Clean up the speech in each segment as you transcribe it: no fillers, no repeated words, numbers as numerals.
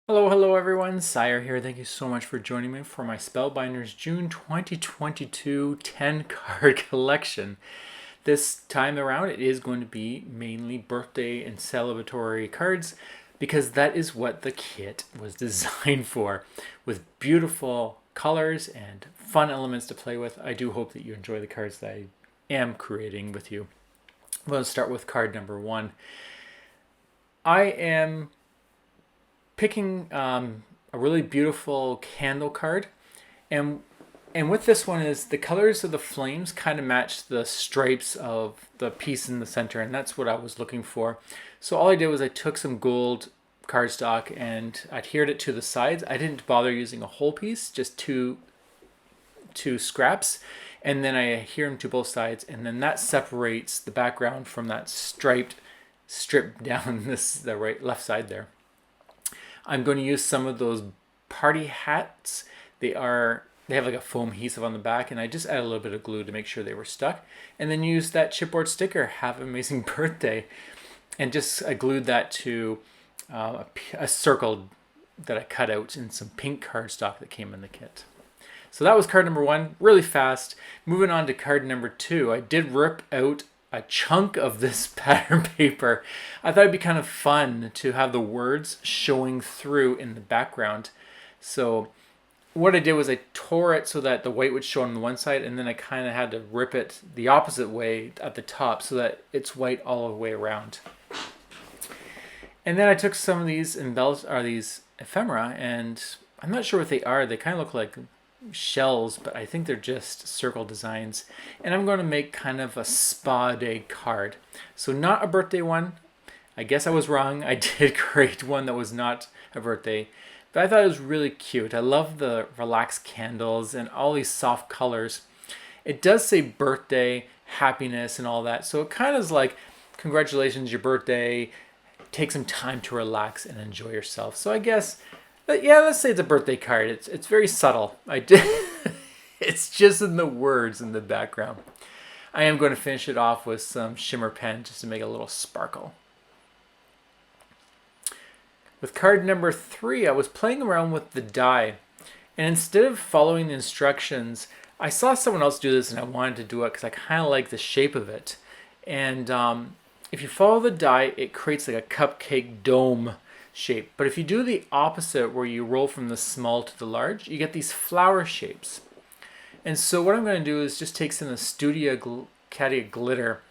Hello everyone, Sejr here. Thank you so much for joining me for my Spellbinders June 2022 10 card collection. This time around it is going to be mainly birthday and celebratory cards because that is what the kit was designed for, with beautiful colors and fun elements to play with. I do hope that you enjoy the cards that I am creating with you. I'm going to start with card number 1. I am picking a really beautiful candle card, and with this one is the colors of the flames kind of match the stripes of the piece in the center, and that's what I was looking for. So all I did was I took some gold cardstock and adhered it to the sides. I didn't bother using a whole piece, just two scraps, and then I adhere them to both sides, and then that separates the background from that striped strip down the left side there. I'm going to use some of those party hats. They have like a foam adhesive on the back, and I just add a little bit of glue to make sure they were stuck, and then use that chipboard sticker, "Have an amazing birthday," and just I glued that to a circle that I cut out in some pink cardstock that came in the kit. So that was card number 1, really fast. Moving on to card number 2, I did rip out a chunk of this pattern paper. I thought it'd be kind of fun to have the words showing through in the background. So what I did was I tore it so that the white would show on the one side, and then I kind of had to rip it the opposite way at the top so that it's white all the way around. And then I took some of these these ephemera, and I'm not sure what they are. They kind of look like shells, but I think they're just circle designs, and I'm going to make kind of a spa day card. So not a birthday one. I guess I was wrong. I did create one that was not a birthday, but I thought it was really cute. I love the relaxed candles and all these soft colors. It does say birthday, happiness, and all that, so it kind of is like, congratulations, your birthday, take some time to relax and enjoy yourself. So I guess, but yeah, let's say it's a birthday card. It's very subtle. It's just in the words in the background. I am going to finish it off with some shimmer pen just to make a little sparkle. With card number 3, I was playing around with the die, and instead of following the instructions, I saw someone else do this and I wanted to do it because I kind of like the shape of it. And if you follow the die, it creates like a cupcake dome shape. But if you do the opposite, where you roll from the small to the large, you get these flower shapes. And so what I'm going to do is just take some of the Studio Caddy glitter,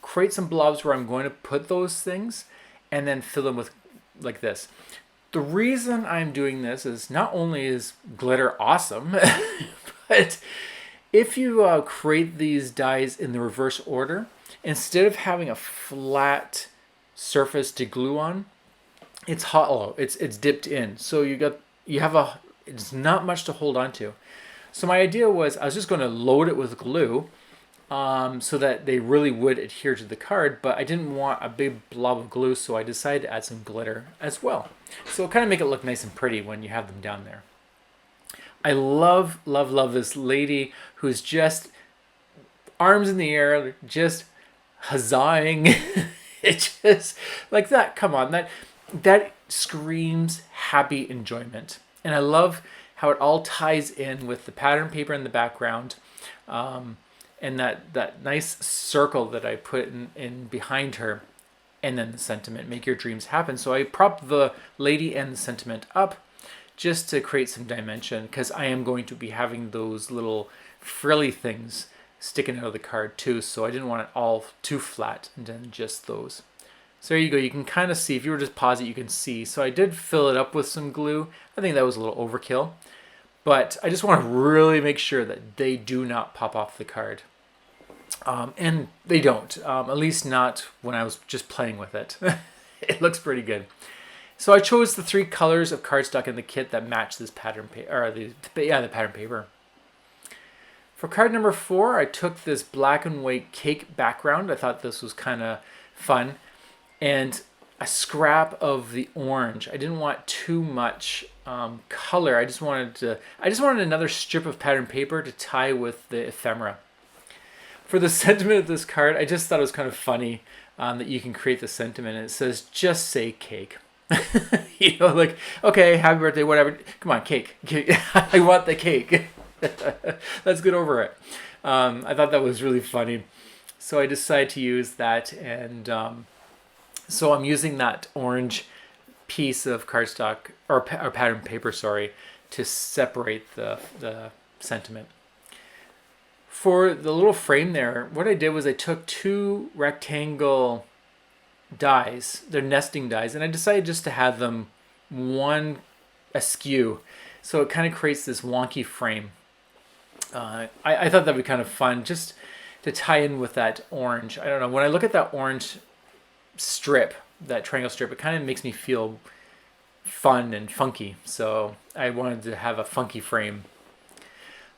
create some blobs where I'm going to put those things, and then fill them with like this. The reason I'm doing this is not only is glitter awesome, but if you create these dies in the reverse order, instead of having a flat surface to glue on, it's hollow. It's dipped in. So it's not much to hold on to. So my idea was I was just going to load it with glue, so that they really would adhere to the card, but I didn't want a big blob of glue, so I decided to add some glitter as well. So it'll kind of make it look nice and pretty when you have them down there. I love this lady who's just arms in the air, just huzzahing. It just like that. Come on, that screams happy enjoyment. And I love how it all ties in with the pattern paper in the background, and that nice circle that I put in behind her, and then the sentiment, "Make your dreams happen." So I propped the lady and the sentiment up just to create some dimension, because I am going to be having those little frilly things sticking out of the card too, so I didn't want it all too flat, and then just those. So there you go. You can kind of see, if you were to pause it, you can see. So I did fill it up with some glue. I think that was a little overkill, but I just want to really make sure that they do not pop off the card. And they don't, at least not when I was just playing with it. It looks pretty good. So I chose the 3 colors of cardstock in the kit that match this pattern paper, the pattern paper. For card number 4, I took this black and white cake background. I thought this was kind of fun. And a scrap of the orange. I didn't want too much color. I just wanted another strip of pattern paper to tie with the ephemera. For the sentiment of this card, I just thought it was kind of funny that you can create the sentiment. And it says, "Just say cake." You know, like, okay, happy birthday, whatever. Come on, cake. I want the cake. Let's get over it. I thought that was really funny. So I decided to use that, and so I'm using that orange piece of cardstock or pattern paper, sorry, to separate the sentiment. For the little frame there, what I did was I took 2 rectangle dies, they're nesting dies, and I decided just to have them one askew, so it kind of creates this wonky frame. I thought that'd be kind of fun just to tie in with that orange. I don't know, when I look at that orange strip, that triangle strip, it kind of makes me feel fun and funky, so I wanted to have a funky frame.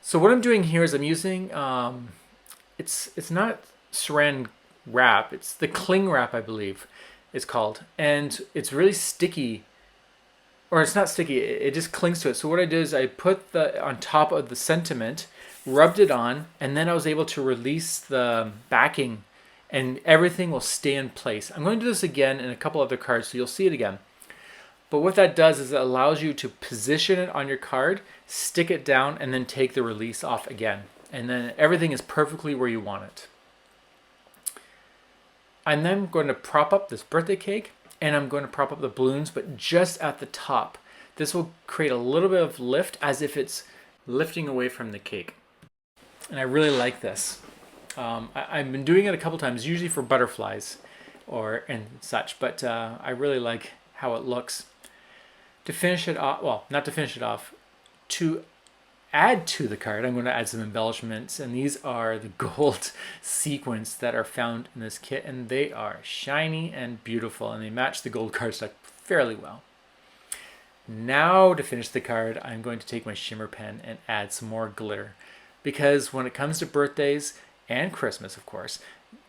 So what I'm doing here is I'm using it's not saran wrap, it's the cling wrap, I believe it's called, and it's really sticky, or it's not sticky, it just clings to it. So what I did is I put the on top of the sentiment, rubbed it on, and then I was able to release the backing, and everything will stay in place. I'm going to do this again in a couple other cards, so you'll see it again. But what that does is it allows you to position it on your card, stick it down, and then take the release off again. And then everything is perfectly where you want it. I'm then going to prop up this birthday cake, and I'm going to prop up the balloons, but just at the top. This will create a little bit of lift as if it's lifting away from the cake. And I really like this. I've been doing it a couple times, usually for butterflies and such, but I really like how it looks. To finish it off, well, not to finish it off, to add to the card, I'm going to add some embellishments, and these are the gold sequins that are found in this kit, and they are shiny and beautiful, and they match the gold cardstock fairly well. Now to finish the card, I'm going to take my shimmer pen and add some more glitter, because when it comes to birthdays and Christmas, of course,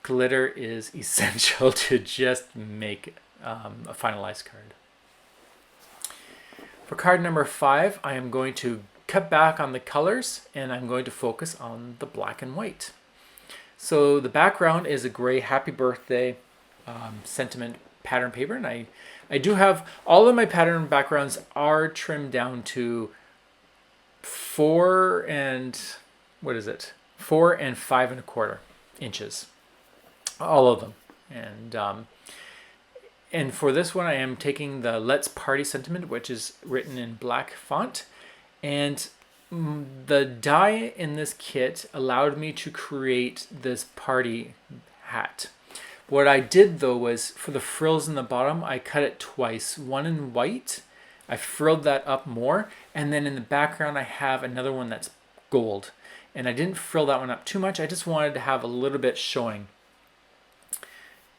glitter is essential to just make a finalized card. For card number 5, I am going to cut back on the colors, and I'm going to focus on the black and white. So the background is a gray happy birthday sentiment pattern paper, and I do have all of my pattern backgrounds are trimmed down to 4 and 5¼ inches, all of them. And for this one, I am taking the Let's Party sentiment, which is written in black font. And the die in this kit allowed me to create this party hat. What I did, though, was for the frills in the bottom, I cut it twice. One in white, I frilled that up more. And then in the background, I have another one that's gold. And I didn't frill that one up too much. I just wanted to have a little bit showing.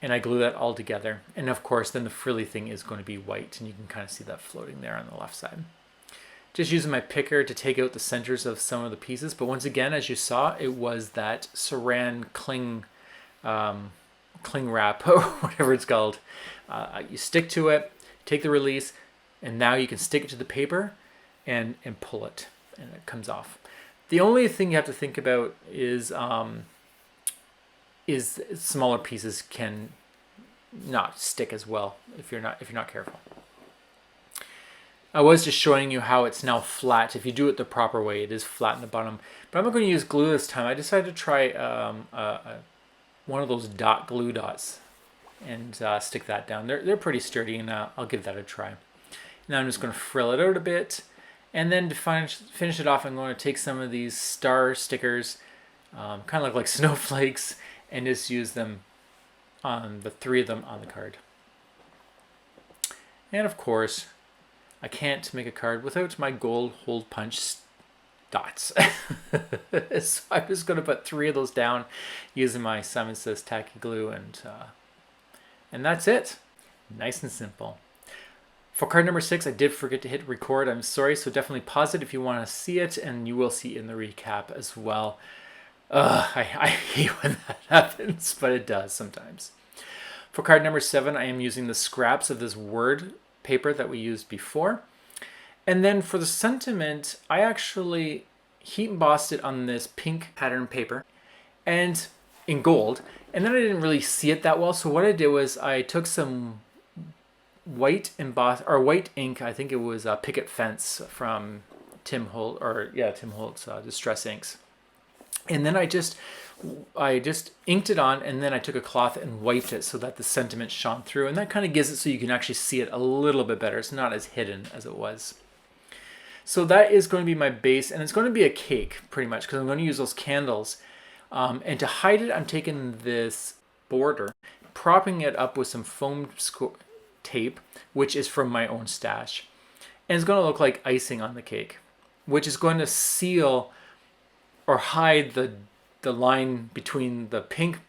And I glue that all together. And of course, then the frilly thing is going to be white, and you can kind of see that floating there on the left side. Just using my picker to take out the centers of some of the pieces. But once again, as you saw, it was that saran cling wrap, or whatever it's called. You stick to it, take the release, and now you can stick it to the paper and pull it, and it comes off. The only thing you have to think about is smaller pieces can not stick as well if you're not careful. I was just showing you how it's now flat. If you do it the proper way, it is flat in the bottom. But I'm not going to use glue this time. I decided to try one of those glue dots and stick that down. They're pretty sturdy, and I'll give that a try. Now I'm just going to frill it out a bit. And then to finish it off, I'm going to take some of these star stickers, kind of look like snowflakes, and just use them on the 3 of them on the card. And of course, I can't make a card without my gold hole punch dots. So I'm just going to put 3 of those down using my Simon Says tacky glue, and that's it. Nice and simple. For card number 6, I did forget to hit record. I'm sorry, so definitely pause it if you want to see it, and you will see it in the recap as well. I hate when that happens, but it does sometimes. For card number 7, I am using the scraps of this word paper that we used before. And then for the sentiment, I actually heat embossed it on this pink pattern paper and in gold. And then I didn't really see it that well. So what I did was I took some white emboss or white ink. I think it was Picket Fence from Tim Holtz Distress Inks. And then I just inked it on, and then I took a cloth and wiped it so that the sentiment shone through, and that kind of gives it so you can actually see it a little bit better. It's not as hidden as it was. So that is going to be my base, and it's going to be a cake pretty much because I'm going to use those candles. And to hide it, I'm taking this border, propping it up with some foam tape, which is from my own stash. And it's going to look like icing on the cake, which is going to seal or hide the line between the pink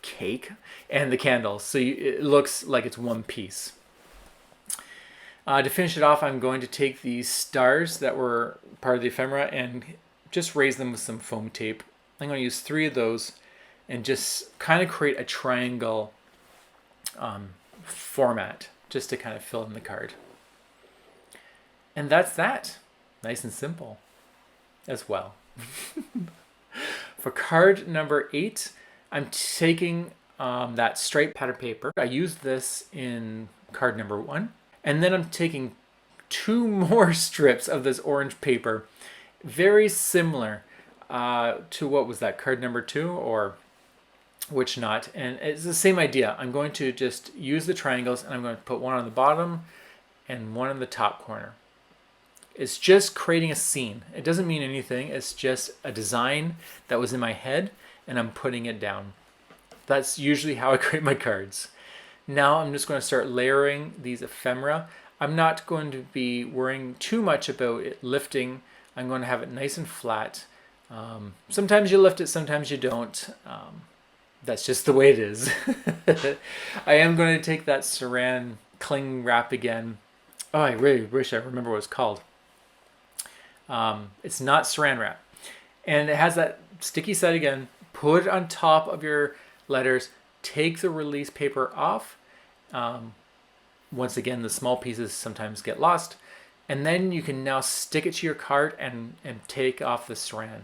cake and the candles. So it looks like it's one piece. To finish it off, I'm going to take these stars that were part of the ephemera and just raise them with some foam tape. I'm going to use 3 of those and just kind of create a triangle format just to kind of fill in the card. And that's that. Nice and simple as well. For card number 8, I'm taking that striped pattern paper. I used this in card number 1. And then I'm taking 2 more strips of this orange paper, very similar to what was that, card number 2 or which not. And it's the same idea. I'm going to just use the triangles, and I'm going to put one on the bottom and one in the top corner. It's just creating a scene. It doesn't mean anything. It's just a design that was in my head, and I'm putting it down. That's usually how I create my cards. Now I'm just going to start layering these ephemera. I'm not going to be worrying too much about it lifting. I'm going to have it nice and flat. Sometimes you lift it, sometimes you don't. That's just the way it is. I am going to take that saran cling wrap again. Oh, I really wish I remember what it's called. It's not saran wrap. And it has that sticky side again. Put it on top of your letters. Take the release paper off. Once again, the small pieces sometimes get lost. And then you can now stick it to your card and take off the saran.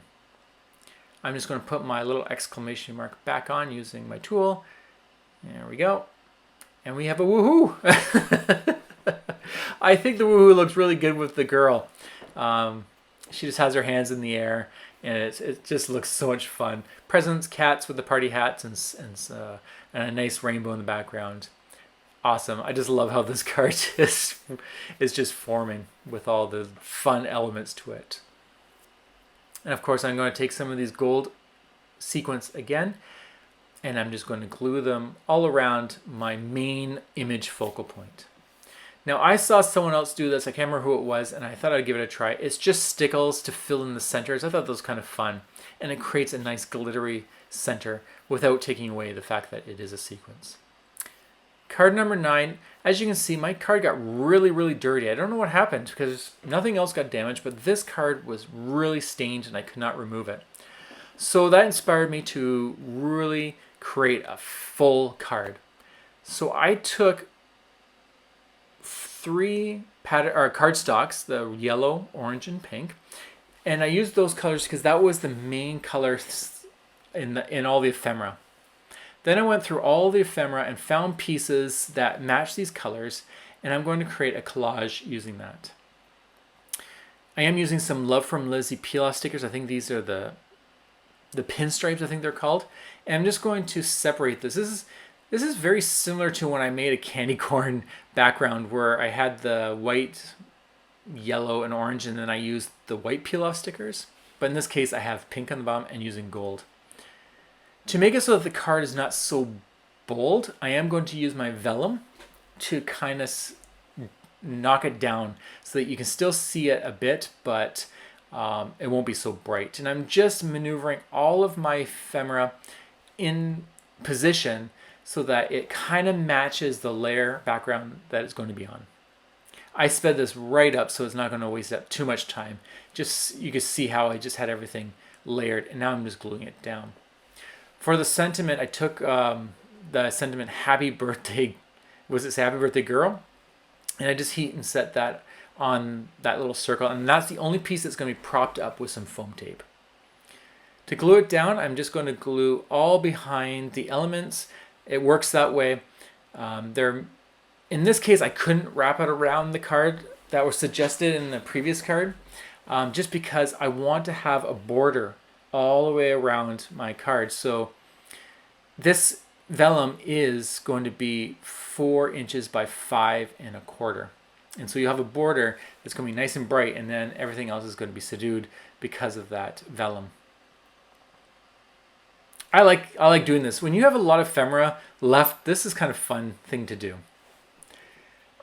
I'm just going to put my little exclamation mark back on using my tool. There we go. And we have a woohoo! I think the woohoo looks really good with the girl. She just has her hands in the air, and it just looks so much fun. Presents, cats with the party hats, and a nice rainbow in the background. Awesome. I just love how this card is just forming with all the fun elements to it. And of course, I'm going to take some of these gold sequins again, and I'm just going to glue them all around my main image focal point. Now, I saw someone else do this. I can't remember who it was, and I thought I'd give it a try. It's just stickles to fill in the centers. I thought that was kind of fun, and it creates a nice glittery center without taking away the fact that it is a sequence. Card number 9, as you can see, my card got really, really dirty. I don't know what happened because nothing else got damaged, but this card was really stained and I could not remove it. So that inspired me to really create a full card. So I took 3 cardstocks, the yellow, orange, and pink, and I used those colors because that was the main colors in all the ephemera. Then I went through all the ephemera and found pieces that match these colors, and I'm going to create a collage using that. I am using some Love from Lizzie peel-off stickers. I think these are the pinstripes, I think they're called. And I'm just going to separate this. This is very similar to when I made a candy corn background where I had the white, yellow, and orange, and then I used the white peel-off stickers. But in this case, I have pink on the bottom and using gold. To make it so that the card is not so bold, I am going to use my vellum to kind of knock it down so that you can still see it a bit, but it won't be so bright. And I'm just maneuvering all of my ephemera in position so that it kind of matches the layer background that it's going to be on. I sped this right up so it's not going to waste up too much time. Just you can see how I just had everything layered, and now I'm just gluing it down. For the sentiment, I took the sentiment "Happy Birthday," was it say "Happy Birthday, Girl?" And I just heat and set that on that little circle, and that's the only piece that's going to be propped up with some foam tape. To glue it down, I'm just going to glue all behind the elements. It works that way. They're In this case, I couldn't wrap it around the card that was suggested in the previous card, just because I want to have a border all the way around my card. So this vellum is going to be 4 inches by 5 1/4. And so you have a border that's going to be nice and bright, and then everything else is going to be subdued because of that vellum. I like doing this. When you have a lot of ephemera left, this is kind of fun thing to do.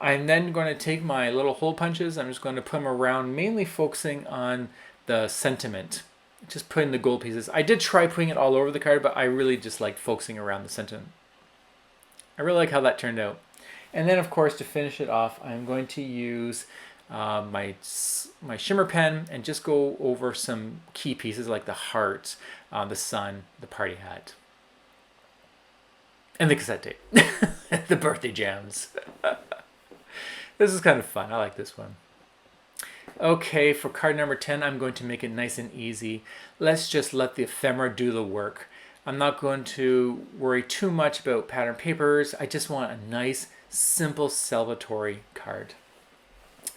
I'm then going to take my little hole punches. I'm just going to put them around, mainly focusing on the sentiment. Just putting the gold pieces. I did try putting it all over the card, but I really just like focusing around the sentiment. I really like how that turned out. And then, of course, to finish it off, I'm going to use my shimmer pen and just go over some key pieces like the heart, the sun, the party hat, and the cassette tape, the birthday jams. This is kind of fun. I like this one. Okay, for card number 10, I'm going to make it nice and easy. Let's just let the ephemera do the work. I'm not going to worry too much about pattern papers. I just want a nice, simple celebratory card.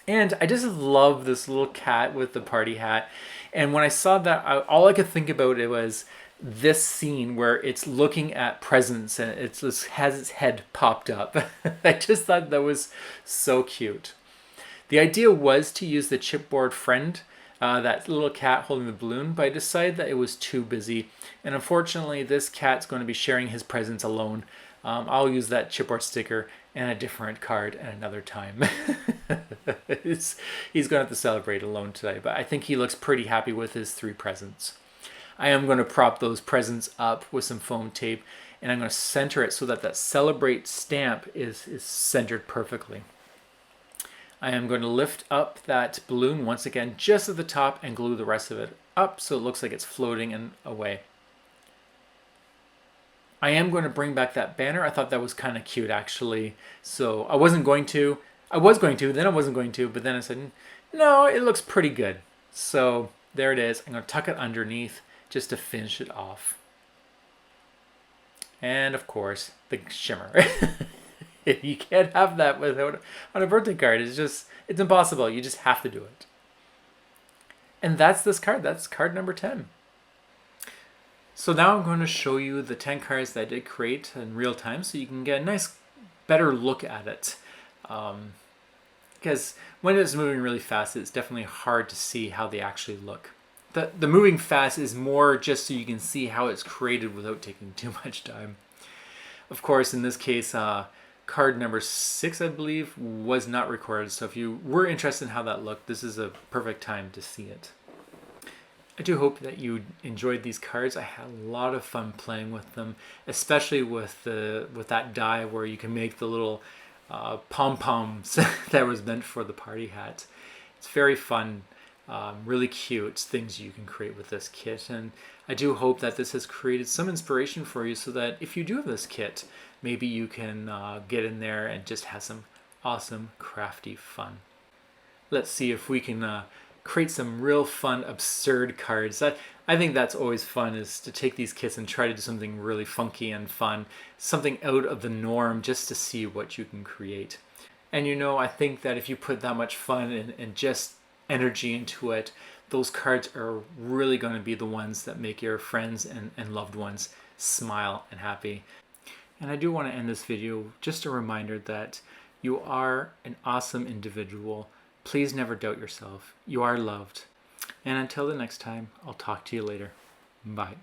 And I just love this little cat with the party hat. And when I saw that, all I could think about it was this scene where it's looking at presents and it just has its head popped up. I just thought that was so cute. The idea was to use the chipboard friend, that little cat holding the balloon, but I decided that it was too busy. And unfortunately, this cat's going to be sharing his presents alone. I'll use that chipboard sticker and a different card at another time. He's going to have to celebrate alone today, but I think he looks pretty happy with his 3 presents. I am going to prop those presents up with some foam tape, and I'm going to center it so that that celebrate stamp is centered perfectly. I am going to lift up that balloon once again just at the top and glue the rest of it up so it looks like it's floating and away. I am going to bring back that banner. I thought that was kind of cute actually. So I was going to, then I wasn't going to, but then I said, no, it looks pretty good. So there it is. I'm going to tuck it underneath just to finish it off. And of course, the shimmer. You can't have that without on a birthday card. It's impossible. You just have to do it. And that's this card. That's card number 10. So now I'm going to show you the 10 cards that I did create in real time so you can get a nice, better look at it. Because when it's moving really fast, it's definitely hard to see how they actually look. The moving fast is more just so you can see how it's created without taking too much time. Of course, in this case, card number 6, I believe, was not recorded. So if you were interested in how that looked, this is a perfect time to see it. I do hope that you enjoyed these cards. I had a lot of fun playing with them, especially with that die where you can make the little pom-poms that was meant for the party hat. It's very fun, really cute things you can create with this kit. And I do hope that this has created some inspiration for you so that if you do have this kit, maybe you can get in there and just have some awesome crafty fun. Let's see if we can create some real fun, absurd cards. I think that's always fun, is to take these kits and try to do something really funky and fun, something out of the norm just to see what you can create. And I think that if you put that much fun and just energy into it, those cards are really going to be the ones that make your friends and loved ones smile and happy. And I do want to end this video just a reminder that you are an awesome individual. Please never doubt yourself. You are loved. And until the next time, I'll talk to you later. Bye.